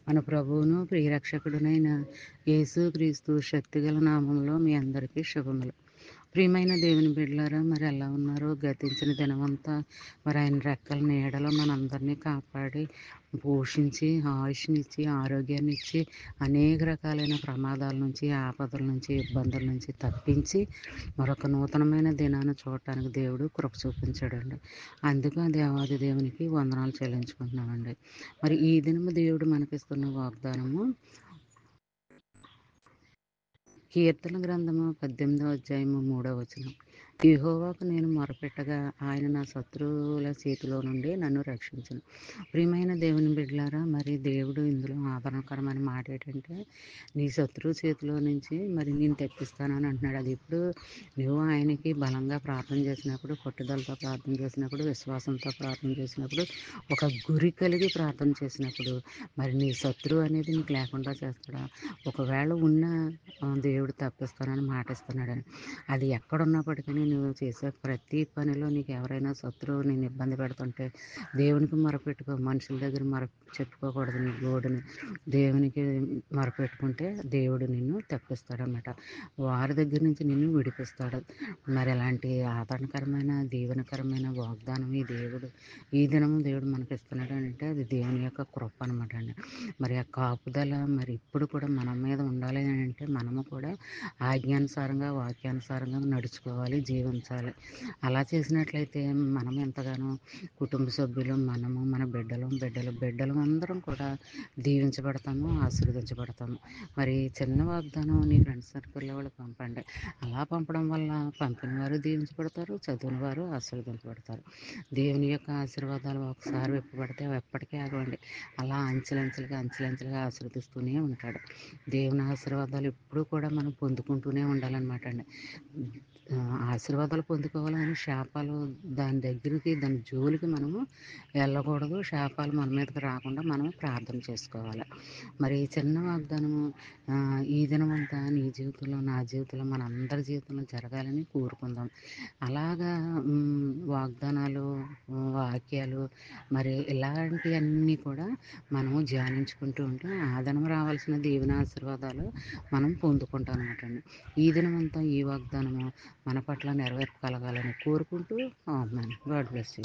మన ప్రభువును ప్రియరక్షకుడునైన యేసుక్రీస్తు శక్తిగల నామంలో మీ అందరికీ శుభములు. ప్రియమైన దేవుని బిడ్డలారా, మరి ఎలా ఉన్నారో? గతించిన దినమంతా మరి ఆయన రెక్కల నీడలో మనందరినీ కాపాడి పోషించి ఆయుష్నిచ్చి ఆరోగ్యాన్ని ఇచ్చి అనేక రకాలైన ప్రమాదాల నుంచి, ఆపదల నుంచి, ఇబ్బందుల నుంచి తప్పించి మరొక నూతనమైన దినాన్ని చూడటానికి దేవుడు కృప చూపించాడండి. అందుకు ఆ దేవాది దేవునికి వందనాలు చెల్లించుకుంటున్నామండి. మరి ఈ దినము దేవుడు మనకిస్తున్న వాగ్దానము కీర్తన గ్రంథము 18వ అధ్యాయము 3వ వచనం. యెహోవాకు నేను మొరపెట్టగా ఆయన నా శత్రువుల చేతిలో నుండి నన్ను రక్షించును. ప్రియమైన దేవుని బిడ్డలారా, మరి దేవుడు ఇందులో ఆదరణకరమైన మాట ఏంటంటే, నీ శత్రువు చేతిలో నుంచి మరి నేను తెప్పిస్తానని అంటున్నాడు. అది ఇప్పుడు నువ్వు ఆయనకి బలంగా ప్రార్థన చేసినప్పుడు, పట్టుదలతో ప్రార్థన చేసినప్పుడు, విశ్వాసంతో ప్రార్థన చేసినప్పుడు, ఒక గురి కలిగి ప్రార్థన చేసినప్పుడు మరి నీ శత్రువు అనేది నీకు లేకుండా చేస్తాడా? ఒకవేళ ఉన్న దేవుడు తప్పిస్తానని మాటిస్తున్నాడని, అది ఎక్కడున్నప్పటికీ నువ్వు చేసే ప్రతి పనిలో నీకు ఎవరైనా శత్రువు నేను ఇబ్బంది పెడుతుంటే దేవునికి మొరపెట్టుకో. మనుషుల దగ్గర చెప్పుకోకూడదు. నీ గోడుని దేవునికి మొరపెట్టుకుంటే దేవుడు నిన్ను తప్పిస్తాడన్నమాట. వారి దగ్గర నుంచి నిన్ను విడిపిస్తాడు. మరి అలాంటి ఆదరణకరమైన దీవెనకరమైన వాగ్దానం ఈ దినము దేవుడు మనకి ఇస్తున్నాడు అంటే అది దేవుని యొక్క కృప అనమాట అండి. మరి ఆ కాపుదల మరి ఇప్పుడు కూడా మన మీద ఉండాలి అని అంటే మనము కూడా ఆజ్ఞానుసారంగా వాక్యానుసారంగా నడుచుకోవాలి, జీవించాలి. అలా చేసినట్లయితే మనం ఎంతగానో కుటుంబ సభ్యులు, మనము, మన బిడ్డలు అందరం కూడా దీవించబడతాము, ఆశీర్వదించబడతాము. మరి చిన్న వాగ్దానం నీ ఫ్రెండ్స్ సర్కిల్లో వాళ్ళు పంపండి. అలా పంపడం వల్ల పంపిన వారు దీవించబడతారు, చదివిన వారు ఆశీర్వదించబడతారు. దేవుని యొక్క ఆశీర్వాదాలు ఒకసారి విప్పబడితే ఎప్పటికీ ఆగవండి. అలా అంచెలంచెలుగా ఆశీర్వదిస్తూనే ఉంటాడు. దేవుని ఆశీర్వాదాలు ఎప్పుడూ కూడా మనం పొందుకుంటూనే ఉండాలన్నమాట అండి. ఆశీర్వాదాలు పొందుకోవాలని శాపాలు దాని జోలికి మనము వెళ్ళకూడదు. శాపాలు మన మీదకి రాకుండా మనం ప్రార్థన చేసుకోవాలి. మరి చిన్న వాగ్దానము ఈ దినమంతా నీ జీవితంలో, నా జీవితంలో, మన అందరి జీవితంలో జరగాలని కోరుకుందాం. అలాగా వాగ్దానాలు, వాక్యాలు మరి ఇలాంటివన్నీ కూడా మనము ధ్యానించుకుంటూ ఉంటే ఆ దినం రావాల్సిన దీవెన ఆశీర్వాదాలు మనం పొందుకుంటాం అనమాట అండి. ఈ దినమంతా ఈ వాగ్దానము మన పట్ల నెరవేర్పగలగాలని కోరుకుంటూ ఆమేన్. God bless you.